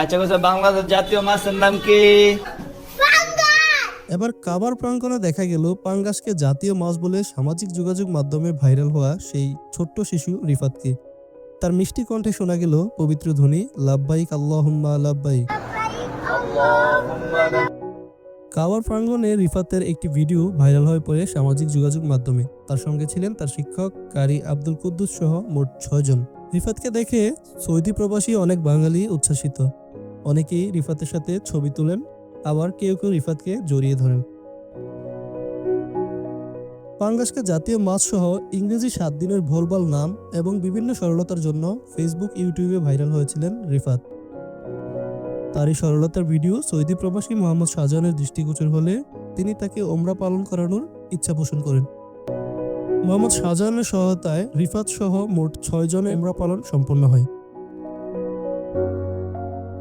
আচ্ছা কথা বাংলাদেশ জাতীয় মাছের নাম কি? এবার কাবার প্রাঙ্গণে দেখা গেল পাঙ্গাসকে জাতীয় মাছ বলে সামাজিক যোগাযোগ মাধ্যমে ভাইরাল হওয়া সেই ছোট্ট শিশু রিফাতকে। তার মিষ্টি কণ্ঠে শোনা গেল পবিত্র ধ্বনি লাব্বাইক আল্লাহুম্মা লাব্বাইক। কাবার প্রাঙ্গণে রিফাতের একটি ভিডিও ভাইরাল হয়ে পড়ে সামাজিক যোগাযোগ মাধ্যমে। তার সঙ্গে ছিলেন তার শিক্ষক কারি আব্দুল কুদ্দুস সহ মোট 6 জন। রিফাতকে দেখে সৌদি প্রবাসী অনেক বাঙালি উচ্ছ্বাসিত। অনেকেই রিফাতের সাথে ছবি তোলেন, আবার কেউ কেউ রিফাতকে জড়িয়ে ধরেন। পাঙ্গাসকে জাতীয় মাছ সহ ইংরেজি 7 দিনের ভোলভাল নাম এবং বিভিন্ন সরলতার জন্য ফেসবুক ইউটিউবে ভাইরাল হয়েছিলেন রিফাত। তার এই সরলতার ভিডিও সৌদি প্রবাসী মোহাম্মদ শাহজাহানের দৃষ্টিগোচর হলে তিনি তাকে ওমরা পালন করানোর ইচ্ছা পোষণ করেন। মোহাম্মদ শাহজাহানের সহায়তায় রিফাত সহ মোট 6 জনের ওমরা পালন সম্পন্ন হয়।